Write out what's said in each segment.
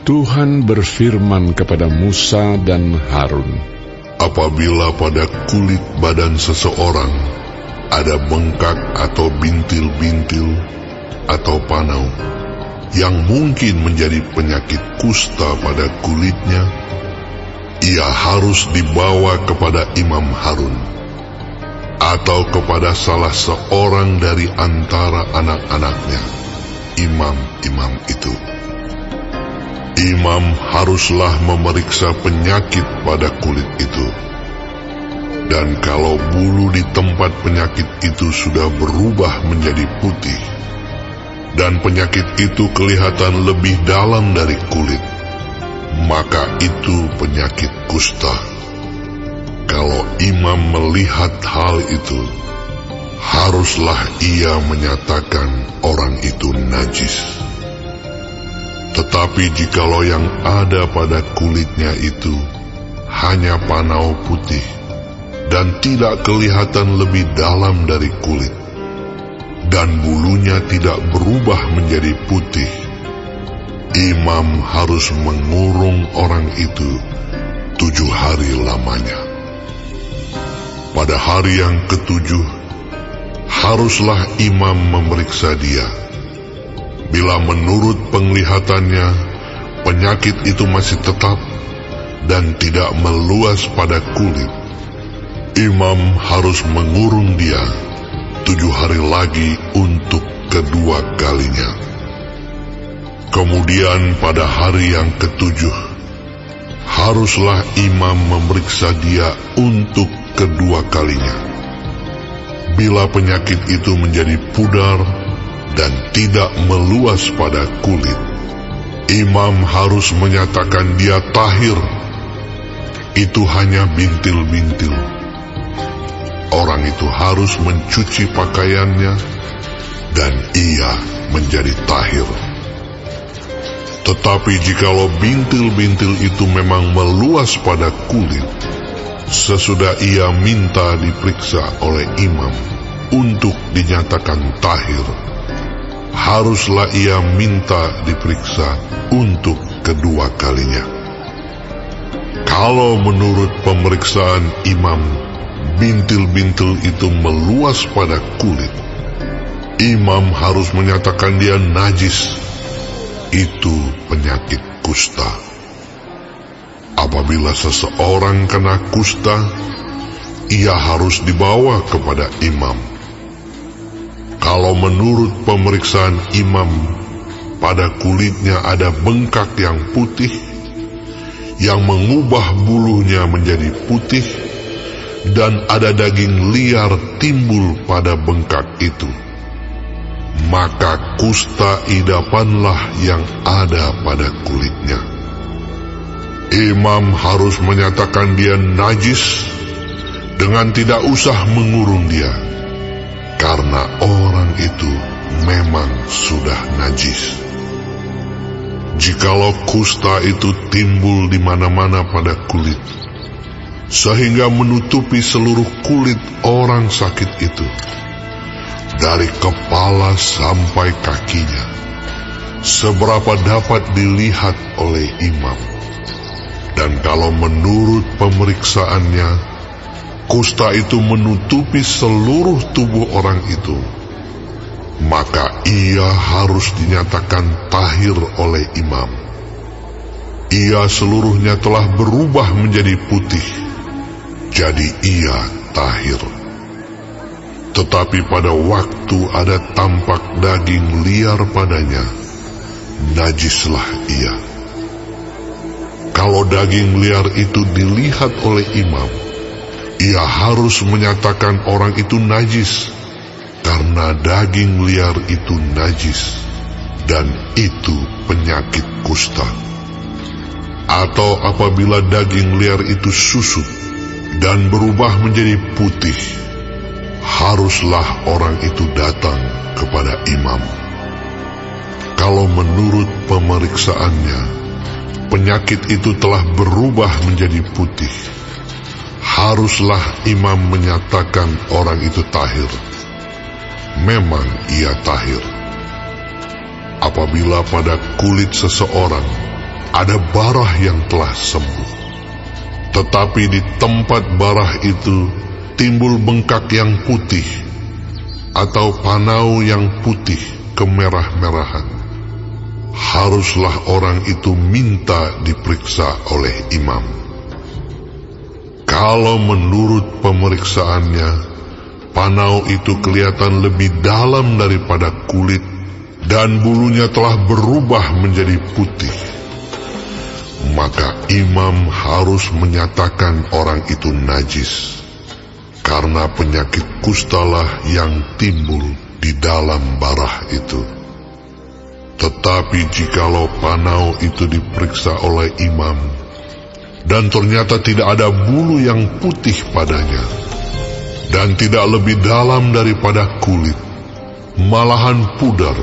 Tuhan berfirman kepada Musa dan Harun, apabila pada kulit badan seseorang ada bengkak atau bintil-bintil atau panau yang mungkin menjadi penyakit kusta pada kulitnya, ia harus dibawa kepada Imam Harun atau kepada salah seorang dari antara anak-anaknya, imam-imam itu. Imam haruslah memeriksa penyakit pada kulit itu. Dan kalau bulu di tempat penyakit itu sudah berubah menjadi putih, dan penyakit itu kelihatan lebih dalam dari kulit, maka itu penyakit kusta. Kalau imam melihat hal itu, haruslah ia menyatakan orang itu najis. Tetapi jikalau yang ada pada kulitnya itu hanya panau putih dan tidak kelihatan lebih dalam dari kulit, dan bulunya tidak berubah menjadi putih, imam harus mengurung orang itu 7 hari lamanya. Pada hari yang ketujuh, haruslah imam memeriksa dia. Bila menurut penglihatannya penyakit itu masih tetap dan tidak meluas pada kulit, imam harus mengurung dia 7 hari lagi untuk kedua kalinya. Kemudian pada hari yang ketujuh, haruslah imam memeriksa dia untuk kedua kalinya. Bila penyakit itu menjadi pudar dan tidak meluas pada kulit, imam harus menyatakan dia tahir. Itu hanya bintil-bintil. Orang itu harus mencuci pakaiannya dan ia menjadi tahir. Tetapi jikalau bintil-bintil itu memang meluas pada kulit, sesudah ia minta diperiksa oleh imam untuk dinyatakan tahir, haruslah ia minta diperiksa untuk kedua kalinya. Kalau menurut pemeriksaan imam bintil-bintil itu meluas pada kulit, imam harus menyatakan dia najis. Itu penyakit kusta. Apabila seseorang kena kusta, ia harus dibawa kepada imam. Kalau menurut pemeriksaan imam pada kulitnya ada bengkak yang putih, yang mengubah bulunya menjadi putih, dan ada daging liar timbul pada bengkak itu, maka kusta idapanlah yang ada pada kulitnya. Imam harus menyatakan dia najis dengan tidak usah mengurung dia, karena orang itu memang sudah najis. Jikalau kusta itu timbul di mana-mana pada kulit, sehingga menutupi seluruh kulit orang sakit itu, dari kepala sampai kakinya, seberapa dapat dilihat oleh imam. Dan kalau menurut pemeriksaannya, kusta itu menutupi seluruh tubuh orang itu, maka ia harus dinyatakan tahir oleh imam. Ia seluruhnya telah berubah menjadi putih, jadi ia tahir. Tetapi pada waktu ada tampak daging liar padanya, najislah ia. Kalau daging liar itu dilihat oleh imam, ia harus menyatakan orang itu najis, karena daging liar itu najis, dan itu penyakit kusta. Atau apabila daging liar itu susut dan berubah menjadi putih, haruslah orang itu datang kepada imam. Kalau menurut pemeriksaannya penyakit itu telah berubah menjadi putih, haruslah imam menyatakan orang itu tahir. Memang ia tahir. Apabila pada kulit seseorang ada barah yang telah sembuh. Tetapi di tempat barah itu timbul bengkak yang putih, atau panau yang putih kemerah-merahan. Haruslah orang itu minta diperiksa oleh imam. Kalau menurut pemeriksaannya, panau itu kelihatan lebih dalam daripada kulit, dan bulunya telah berubah menjadi putih, maka imam harus menyatakan orang itu najis, karena penyakit kustalah yang timbul di dalam barah itu. Tetapi jikalau panau itu diperiksa oleh imam, dan ternyata tidak ada bulu yang putih padanya, dan tidak lebih dalam daripada kulit, malahan pudar,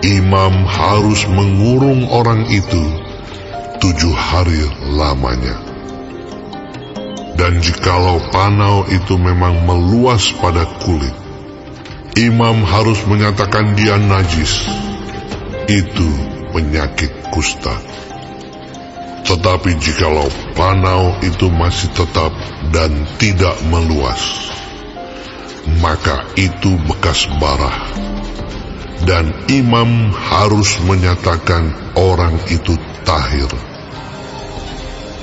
imam harus mengurung orang itu 7 hari lamanya. Dan jikalau panau itu memang meluas pada kulit, imam harus menyatakan dia najis. Itu penyakit kusta. Tetapi jikalau panau itu masih tetap dan tidak meluas, maka itu bekas barah, dan imam harus menyatakan orang itu tahir.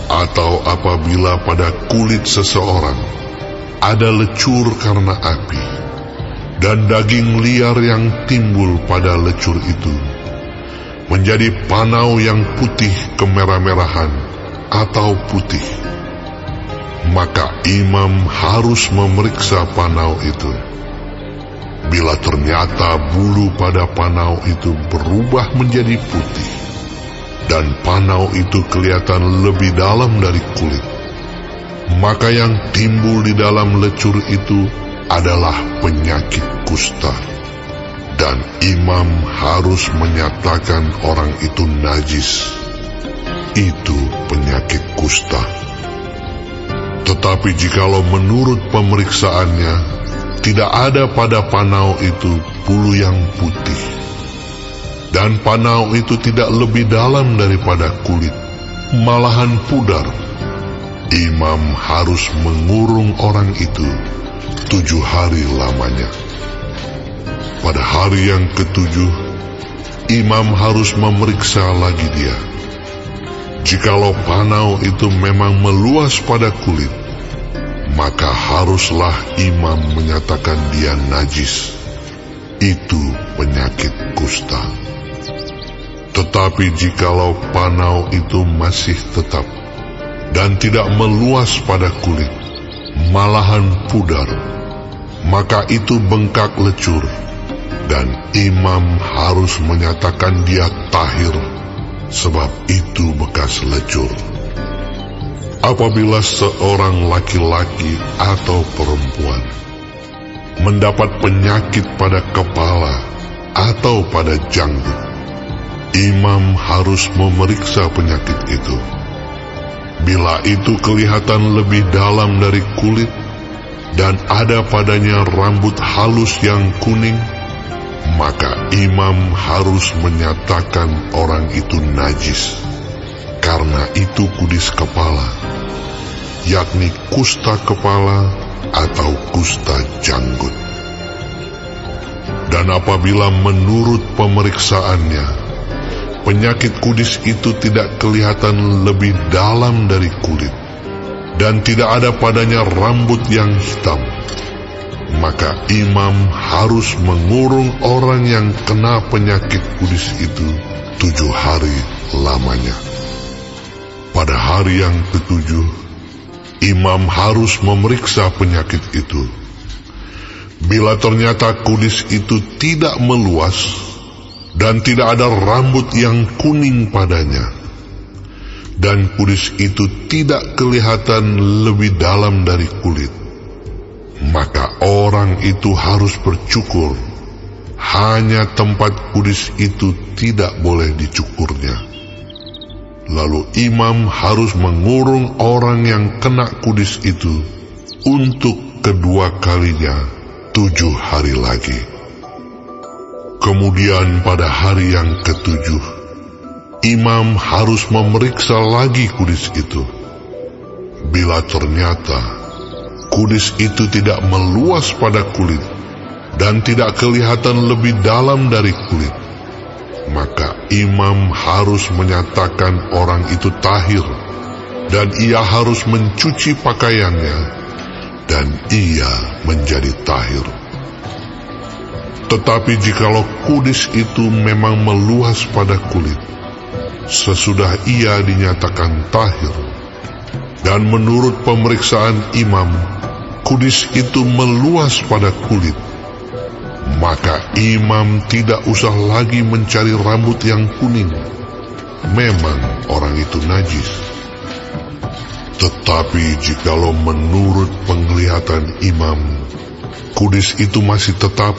Atau apabila pada kulit seseorang ada lecur karena api, dan daging liar yang timbul pada lecur itu menjadi panau yang putih kemerah-merahan atau putih, maka imam harus memeriksa panau itu. Bila ternyata bulu pada panau itu berubah menjadi putih, dan panau itu kelihatan lebih dalam dari kulit, maka yang timbul di dalam lecur itu adalah penyakit kusta, dan imam harus menyatakan orang itu najis. Itu penyakit kusta. Tetapi jikalau menurut pemeriksaannya tidak ada pada panau itu bulu yang putih, dan panau itu tidak lebih dalam daripada kulit, malahan pudar, imam harus mengurung orang itu 7 hari lamanya. Pada hari yang ke-7, imam harus memeriksa lagi dia. Jikalau panau itu memang meluas pada kulit, maka haruslah imam menyatakan dia najis. Itu penyakit kusta. Tetapi jikalau panau itu masih tetap dan tidak meluas pada kulit, malahan pudar, maka itu bengkak lecur, dan imam harus menyatakan dia tahir, sebab itu bekas lecur. Apabila seorang laki-laki atau perempuan mendapat penyakit pada kepala atau pada janggut, imam harus memeriksa penyakit itu. Bila itu kelihatan lebih dalam dari kulit, dan ada padanya rambut halus yang kuning, maka imam harus menyatakan orang itu najis, karena itu kudis kepala, yakni kusta kepala atau kusta janggut. Dan apabila menurut pemeriksaannya penyakit kudis itu tidak kelihatan lebih dalam dari kulit, dan tidak ada padanya rambut yang hitam, maka imam harus mengurung orang yang kena penyakit kudis itu 7 hari lamanya. Pada hari yang ke-7, imam harus memeriksa penyakit itu. Bila ternyata kudis itu tidak meluas dan tidak ada rambut yang kuning padanya, dan kudis itu tidak kelihatan lebih dalam dari kulit, maka orang itu harus bercukur. Hanya tempat kudis itu tidak boleh dicukurnya. Lalu imam harus mengurung orang yang kena kudis itu untuk kedua kalinya 7 hari lagi. Kemudian pada hari yang ke-7, imam harus memeriksa lagi kudis itu. Bila ternyata kudis itu tidak meluas pada kulit dan tidak kelihatan lebih dalam dari kulit, maka imam harus menyatakan orang itu tahir, dan ia harus mencuci pakaiannya, dan ia menjadi tahir. Tetapi jikalau kudis itu memang meluas pada kulit, sesudah ia dinyatakan tahir, dan menurut pemeriksaan imam, kudis itu meluas pada kulit, maka imam tidak usah lagi mencari rambut yang kuning. Memang orang itu najis. Tetapi jikalau menurut penglihatan imam, kudis itu masih tetap,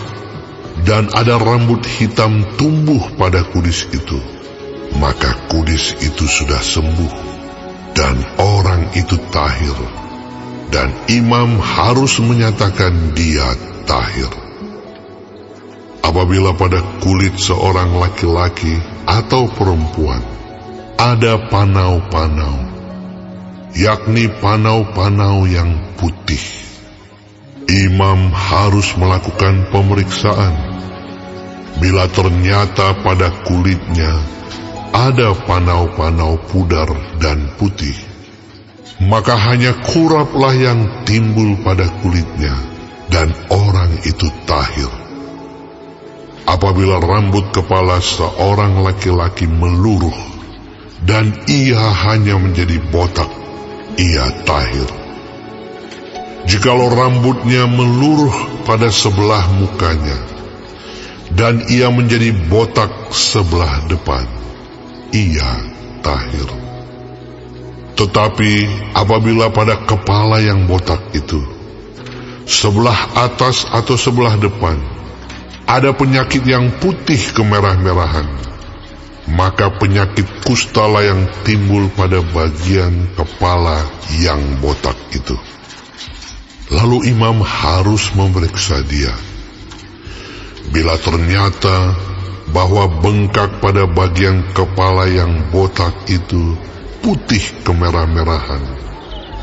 dan ada rambut hitam tumbuh pada kudis itu, maka kudis itu sudah sembuh, dan orang itu tahir, dan imam harus menyatakan dia tahir. Apabila pada kulit seorang laki-laki atau perempuan ada panau-panau, yakni panau-panau yang putih, imam harus melakukan pemeriksaan. Bila ternyata pada kulitnya ada panau-panau pudar dan putih, maka hanya kuraplah yang timbul pada kulitnya, dan orang itu tahir. Apabila rambut kepala seorang laki-laki meluruh, dan ia hanya menjadi botak, ia tahir. Jikalau rambutnya meluruh pada sebelah mukanya, dan ia menjadi botak sebelah depan, ia tahir. Tetapi apabila pada kepala yang botak itu, sebelah atas atau sebelah depan, ada penyakit yang putih kemerah-merahan, maka penyakit kustalah yang timbul pada bagian kepala yang botak itu. Lalu imam harus memeriksa dia. Bila ternyata bahwa bengkak pada bagian kepala yang botak itu putih kemerah-merahan,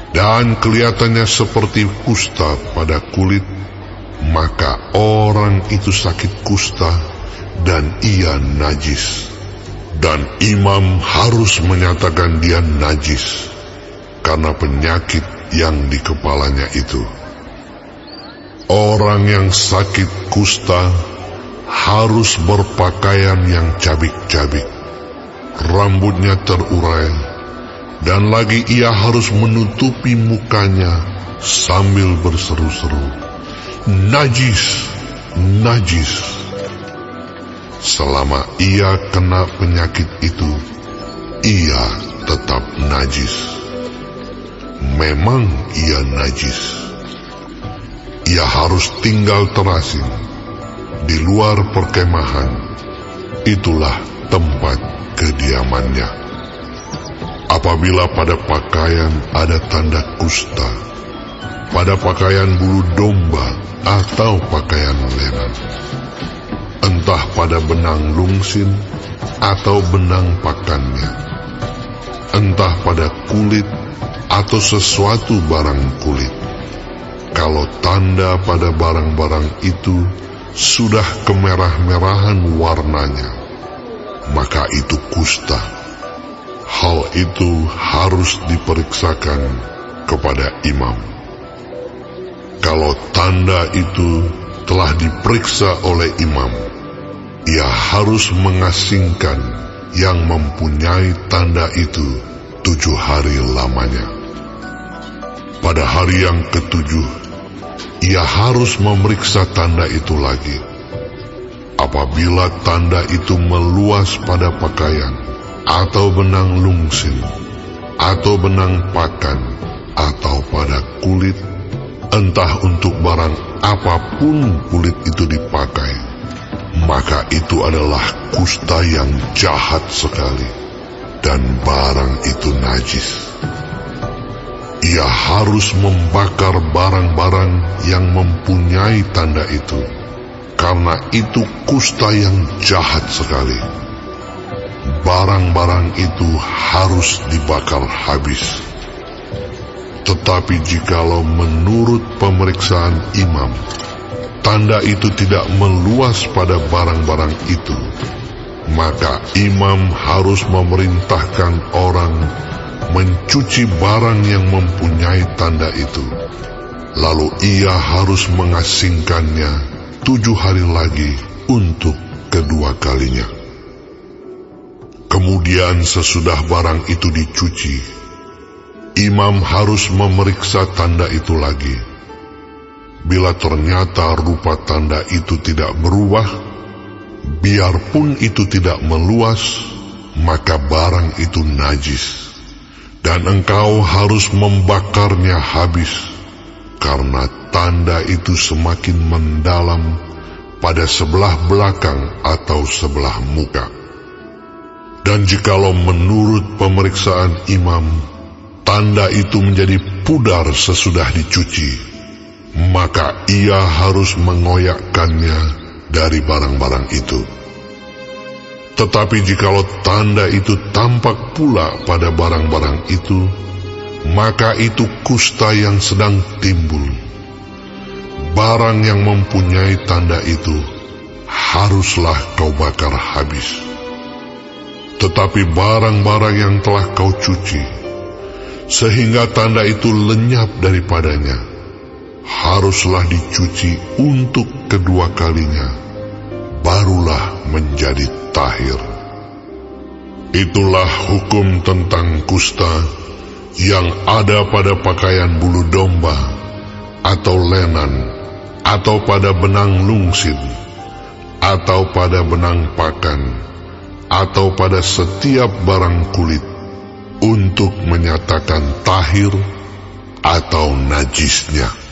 dan kelihatannya seperti kusta pada kulit, maka orang itu sakit kusta dan ia najis, dan imam harus menyatakan dia najis karena penyakit yang di kepalanya itu. Orang yang sakit kusta harus berpakaian yang cabik-cabik, rambutnya terurai, dan lagi ia harus menutupi mukanya sambil berseru-seru, "Najis, najis." Selama ia kena penyakit itu, ia tetap najis. Memang ia najis. Ia harus tinggal terasing di luar perkemahan. Itulah tempat kediamannya. Apabila pada pakaian ada tanda kusta, pada pakaian bulu domba atau pakaian lenan, entah pada benang lungsin atau benang pakannya, entah pada kulit atau sesuatu barang kulit, kalau tanda pada barang-barang itu sudah kemerah-merahan warnanya, maka itu kusta. Hal itu harus diperiksakan kepada imam. Kalau tanda itu telah diperiksa oleh imam, ia harus mengasingkan yang mempunyai tanda itu 7 hari lamanya. Pada hari yang ke-7, ia harus memeriksa tanda itu lagi. Apabila tanda itu meluas pada pakaian, atau benang lungsin, atau benang pakan, atau pada kulit, entah untuk barang apapun kulit itu dipakai, maka itu adalah kusta yang jahat sekali, dan barang itu najis. Ia harus membakar barang-barang yang mempunyai tanda itu, karena itu kusta yang jahat sekali. barang-barang itu harus dibakar habis. Tetapi jikalau menurut pemeriksaan imam, tanda itu tidak meluas pada barang-barang itu, maka imam harus memerintahkan orang mencuci barang yang mempunyai tanda itu. Lalu ia harus mengasingkannya 7 hari lagi untuk kedua kalinya. Kemudian sesudah barang itu dicuci, imam harus memeriksa tanda itu lagi. Bila ternyata rupa tanda itu tidak berubah, biarpun itu tidak meluas, maka barang itu najis, dan engkau harus membakarnya habis, karena tanda itu semakin mendalam pada sebelah belakang atau sebelah muka. Dan jikalau menurut pemeriksaan imam, tanda itu menjadi pudar sesudah dicuci, maka ia harus mengoyakkannya dari barang-barang itu. Tetapi jikalau tanda itu tampak pula pada barang-barang itu, maka itu kusta yang sedang timbul. Barang yang mempunyai tanda itu haruslah kau bakar habis. Tetapi barang-barang yang telah kau cuci, sehingga tanda itu lenyap daripadanya, haruslah dicuci untuk kedua kalinya, barulah menjadi tahir. Itulah hukum tentang kusta yang ada pada pakaian bulu domba, atau lenan, atau pada benang lungsin, atau pada benang pakan, atau pada setiap barang kulit, untuk menyatakan tahir atau najisnya.